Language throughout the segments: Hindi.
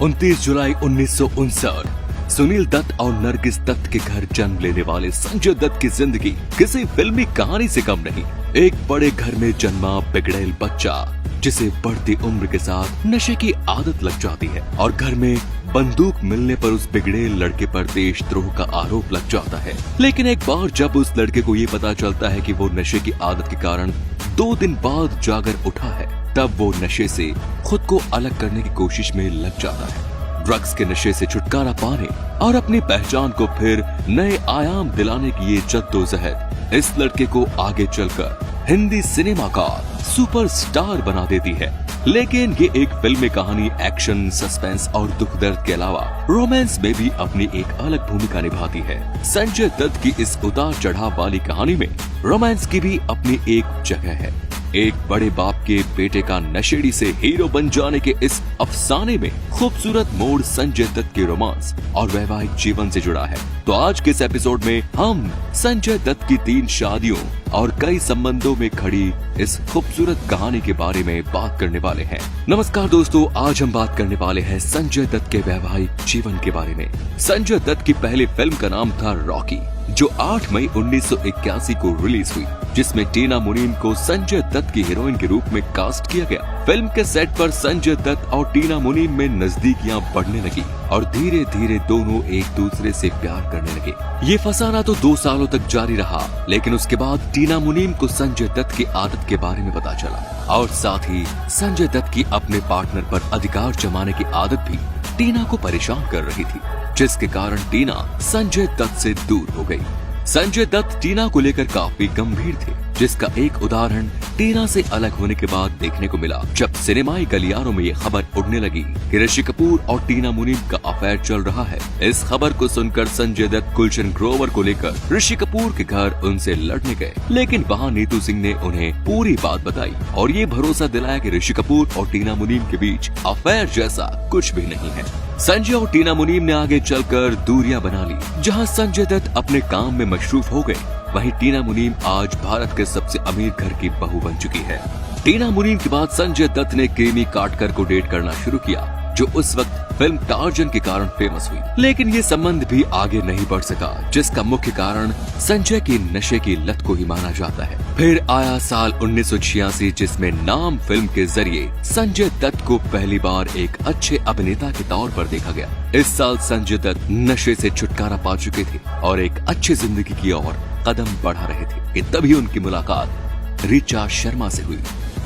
29 जुलाई 1959 सुनील दत्त और नरगिस दत्त के घर जन्म लेने वाले संजय दत्त की जिंदगी किसी फिल्मी कहानी से कम नहीं। एक बड़े घर में जन्मा बिगड़ैल बच्चा जिसे बढ़ती उम्र के साथ नशे की आदत लग जाती है और घर में बंदूक मिलने पर उस बिगड़ैल लड़के पर देशद्रोह का आरोप लग जाता है। लेकिन एक बार जब उस लड़के को ये पता चलता है कि वो नशे की आदत के कारण 2 दिन बाद जागर उठा है, तब वो नशे से खुद को अलग करने की कोशिश में लग जाता है। ड्रग्स के नशे से छुटकारा पाने और अपनी पहचान को फिर नए आयाम दिलाने की ये जद्दोजहद इस लड़के को आगे चलकर हिंदी सिनेमा का सुपरस्टार बना देती है। लेकिन ये एक फिल्मी कहानी एक्शन, सस्पेंस और दुख दर्द के अलावा रोमांस में भी अपनी एक अलग भूमिका निभाती है। संजय दत्त की इस उतार चढ़ाव वाली कहानी में रोमांस की भी अपनी एक जगह है। एक बड़े बाप के बेटे का नशेड़ी से हीरो बन जाने के इस अफसाने में खूबसूरत मोड़ संजय दत्त के रोमांस और वैवाहिक जीवन से जुड़ा है। तो आज के इस एपिसोड में हम संजय दत्त की 3 शादियों और कई संबंधों में खड़ी इस खूबसूरत कहानी के बारे में बात करने वाले हैं। नमस्कार दोस्तों, आज हम बात करने वाले हैं संजय दत्त के वैवाहिक जीवन के बारे में। संजय दत्त की पहली फिल्म का नाम था रॉकी, जो 8 मई 1981 को रिलीज हुई, जिसमें टीना मुनीम को संजय दत्त की हीरोइन के रूप में कास्ट किया गया। फिल्म के सेट पर संजय दत्त और टीना मुनीम में नजदीकियां बढ़ने लगी और धीरे धीरे दोनों एक दूसरे से प्यार करने लगे। ये फसाना तो 2 सालों तक जारी रहा, लेकिन उसके बाद टीना मुनीम को संजय दत्त की आदत के बारे में पता चला और साथ ही संजय दत्त की अपने पार्टनर पर अधिकार जमाने की आदत भी टीना को परेशान कर रही थी, जिसके कारण टीना संजय दत्त से दूर हो गई। संजय दत्त टीना को लेकर काफी गंभीर थे, जिसका एक उदाहरण टीना से अलग होने के बाद देखने को मिला, जब सिनेमाई गलियारों में ये खबर उड़ने लगी कि ऋषि कपूर और टीना मुनीम का अफेयर चल रहा है। इस खबर को सुनकर संजय दत्त गुलशन ग्रोवर को लेकर ऋषि कपूर के घर उनसे लड़ने गए, लेकिन वहाँ नीतू सिंह ने उन्हें पूरी बात बताई और ये भरोसा दिलाया कि ऋषि कपूर और टीना मुनीम के बीच अफेयर जैसा कुछ भी नहीं है। संजय और टीना मुनीम ने आगे चलकर दूरियां बना ली। जहां संजय दत्त अपने काम में मशरूफ हो गए, वहीं टीना मुनीम आज भारत के सबसे अमीर घर की बहू बन चुकी है। टीना मुनीम के बाद संजय दत्त ने क्रीमी काटकर को डेट करना शुरू किया, जो उस वक्त फिल्म टार्जन के कारण फेमस हुई। लेकिन ये संबंध भी आगे नहीं बढ़ सका, जिसका मुख्य कारण संजय की नशे की लत को ही माना जाता है। फिर आया साल 1986, जिसमें नाम फिल्म के जरिए संजय दत्त को पहली बार एक अच्छे अभिनेता के तौर पर देखा गया। इस साल संजय दत्त नशे से छुटकारा पा चुके थे और एक अच्छी जिंदगी की ओर कदम बढ़ा रहे थे कि तभी उनकी मुलाकात ऋचा शर्मा से हुई।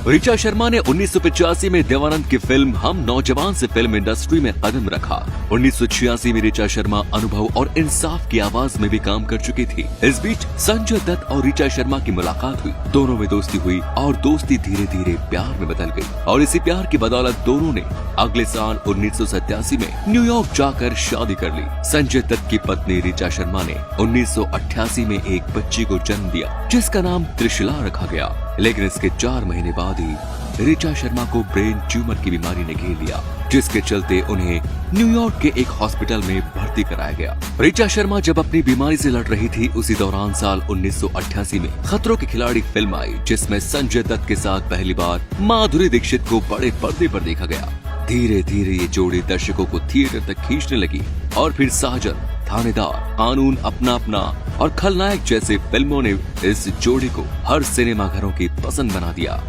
ऋचा शर्मा ने 1985 में देवानंद की फिल्म हम नौजवान से फिल्म इंडस्ट्री में कदम रखा। 1986 में ऋचा शर्मा अनुभव और इंसाफ की आवाज में भी काम कर चुकी थी। इस बीच संजय दत्त और ऋचा शर्मा की मुलाकात हुई, दोनों में दोस्ती हुई और दोस्ती धीरे धीरे प्यार में बदल गई और इसी प्यार की बदौलत दोनों ने अगले साल 1987 में न्यूयॉर्क जाकर शादी कर ली। संजय दत्त की पत्नी ऋचा शर्मा ने 1988 में एक बच्ची को जन्म दिया, जिसका नाम त्रिशला रखा गया। लेकिन इसके 4 महीने बाद ही ऋचा शर्मा को ब्रेन ट्यूमर की बीमारी ने घेर लिया, जिसके चलते उन्हें न्यूयॉर्क के एक हॉस्पिटल में भर्ती कराया गया। ऋचा शर्मा जब अपनी बीमारी से लड़ रही थी, उसी दौरान साल 1988 में खतरों के खिलाड़ी फिल्म आई, जिसमें संजय दत्त के साथ पहली बार माधुरी दीक्षित को बड़े पर्दे पर देखा गया। धीरे धीरे ये जोड़ी दर्शकों को थिएटर तक खींचने लगी और फिर साजन, थानेदार, कानून अपना अपना और खलनायक जैसे फिल्मों ने इस जोड़ी को हर सिनेमा घरों की पसंद बना दिया।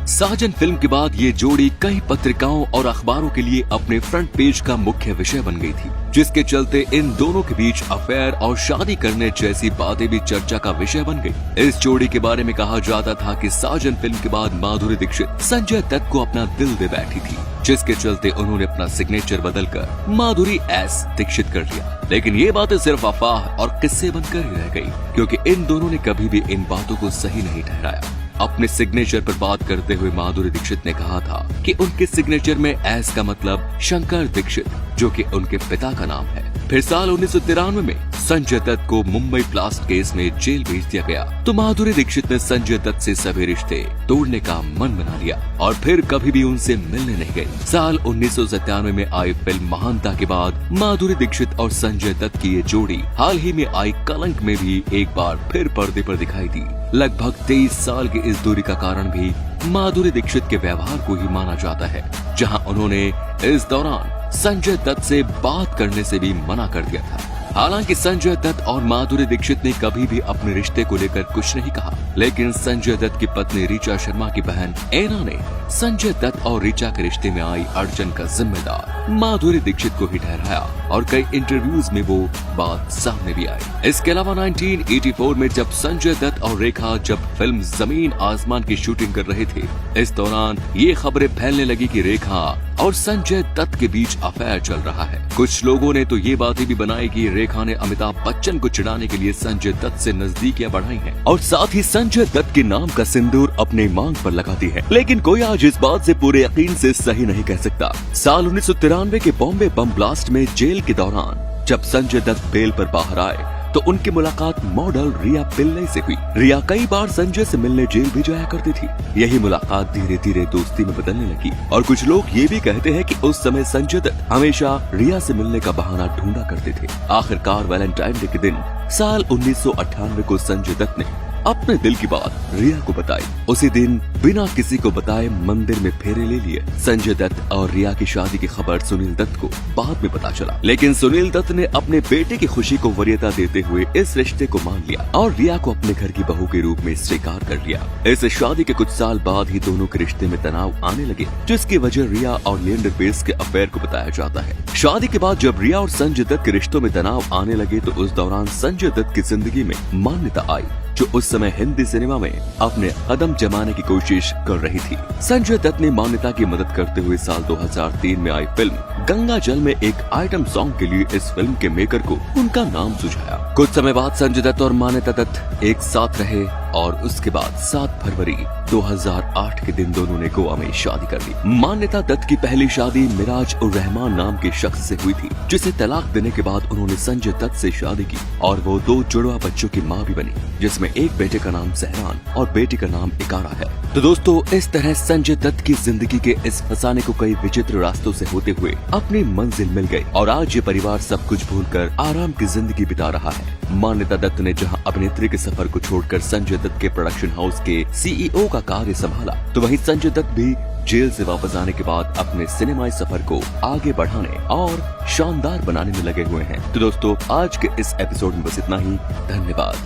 साजन फिल्म के बाद ये जोड़ी कई पत्रिकाओं और अखबारों के लिए अपने फ्रंट पेज का मुख्य विषय बन गई थी, जिसके चलते इन दोनों के बीच अफेयर और शादी करने जैसी बातें भी चर्चा का विषय बन गई। इस जोड़ी के बारे में कहा जाता था कि साजन फिल्म के बाद माधुरी दीक्षित संजय दत्त को अपना दिल दे बैठी थी, जिसके चलते उन्होंने अपना सिग्नेचर बदलकर माधुरी एस दीक्षित कर लिया। लेकिन ये बातें सिर्फ अफवाह और किस्से बनकर ही रह गई, क्योंकि इन दोनों ने कभी भी इन बातों को सही नहीं ठहराया। अपने सिग्नेचर पर बात करते हुए माधुरी दीक्षित ने कहा था कि उनके सिग्नेचर में एस का मतलब शंकर दीक्षित, जो कि उनके पिता का नाम है। फिर साल 1993 में संजय दत्त को मुंबई ब्लास्ट केस में जेल भेज दिया गया, तो माधुरी दीक्षित ने संजय दत्त से सभी रिश्ते तोड़ने का मन बना लिया और फिर कभी भी उनसे मिलने नहीं गई। साल 1997 में आई फिल्म महानता के बाद माधुरी दीक्षित और संजय दत्त की ये जोड़ी हाल ही में आई कलंक में भी एक बार फिर पर्दे पर दिखाई दी। लगभग 23 साल की इस दूरी का कारण भी माधुरी दीक्षित के व्यवहार को ही माना जाता है, जहां उन्होंने इस दौरान संजय दत्त से बात करने से भी मना कर दिया था। हालांकि संजय दत्त और माधुरी दीक्षित ने कभी भी अपने रिश्ते को लेकर कुछ नहीं कहा, लेकिन संजय दत्त की पत्नी ऋचा शर्मा की बहन एना ने संजय दत्त और ऋचा के रिश्ते में आई अड़चन का जिम्मेदार माधुरी दीक्षित को ही ठहराया और कई इंटरव्यूज में वो बात सामने भी आई। इसके अलावा 1984 में जब संजय दत्त और रेखा जब फिल्म जमीन आसमान की शूटिंग कर रहे थे, इस दौरान ये खबरें फैलने लगी कि रेखा और संजय दत्त के बीच अफेयर चल रहा है। कुछ लोगों ने तो ये बातें भी बनाई कि रेखा ने अमिताभ बच्चन को चिढ़ाने के लिए संजय दत्त से नजदीकियां बढ़ाई हैं और साथ ही संजय दत्त के नाम का सिंदूर अपने मांग पर लगा दी है। लेकिन कोई आज इस बात से पूरे यकीन से सही नहीं कह सकता। साल 1993 के बॉम्बे बम ब्लास्ट में जेल के दौरान जब संजय दत्त बेल पर बाहर आए तो उनकी मुलाकात मॉडल रिया पिल्लई से हुई। रिया कई बार संजय से मिलने जेल भी जाया करती थी। यही मुलाकात धीरे धीरे दोस्ती में बदलने लगी और कुछ लोग ये भी कहते हैं कि उस समय संजय दत्त हमेशा रिया से मिलने का बहाना ढूंढा करते थे। आखिरकार वैलेंटाइन डे के दिन साल 1998 को संजय दत्त ने अपने दिल की बात रिया को बताई। उसी दिन बिना किसी को बताए मंदिर में फेरे ले लिए। संजय दत्त और रिया की शादी की खबर सुनील दत्त को बाद में पता चला, लेकिन सुनील दत्त ने अपने बेटे की खुशी को वरीयता देते हुए इस रिश्ते को मान लिया और रिया को अपने घर की बहू के रूप में स्वीकार कर लिया। इस शादी के कुछ साल बाद ही दोनों के रिश्ते में तनाव आने लगे, जिसकी वजह रिया और लिएंडर पेस के अफेयर को बताया जाता है। शादी के बाद जब रिया और संजय दत्त के रिश्तों में तनाव आने लगे तो उस दौरान संजय दत्त की जिंदगी में मान्यता आई, जो उस समय हिंदी सिनेमा में अपने कदम जमाने की कोशिश कर रही थी। संजय दत्त ने मान्यता की मदद करते हुए साल 2003 में आई फिल्म गंगा जल में एक आइटम सॉन्ग के लिए इस फिल्म के मेकर को उनका नाम सुझाया। कुछ समय बाद संजय दत्त और मान्यता दत्त एक साथ रहे और उसके बाद 7 फरवरी 2008 के दिन दोनों ने गोवा में शादी कर ली। मान्यता दत्त की पहली शादी मिराज उर रहमान नाम के शख्स से हुई थी, जिसे तलाक देने के बाद उन्होंने संजय दत्त से शादी की और वो 2 जुड़वा बच्चों की मां भी बनी, जिसमें एक बेटे का नाम सहरान और बेटी का नाम इकारा है। तो दोस्तों, इस तरह संजय दत्त की जिंदगी के इस फसाने को कई विचित्र रास्तों से होते हुए अपनी मंजिल मिल गई और आज ये परिवार सब कुछ भूलकर आराम की जिंदगी बिता रहा है। मान्यता दत्त ने जहां अभिनेत्री के सफर को छोड़कर संजय दत्त के प्रोडक्शन हाउस के CEO का कार्य संभाला, तो वहीं संजय दत्त भी जेल से वापस आने के बाद अपने सिनेमाई सफर को आगे बढ़ाने और शानदार बनाने में लगे हुए हैं। तो दोस्तों, आज के इस एपिसोड में बस इतना ही। धन्यवाद।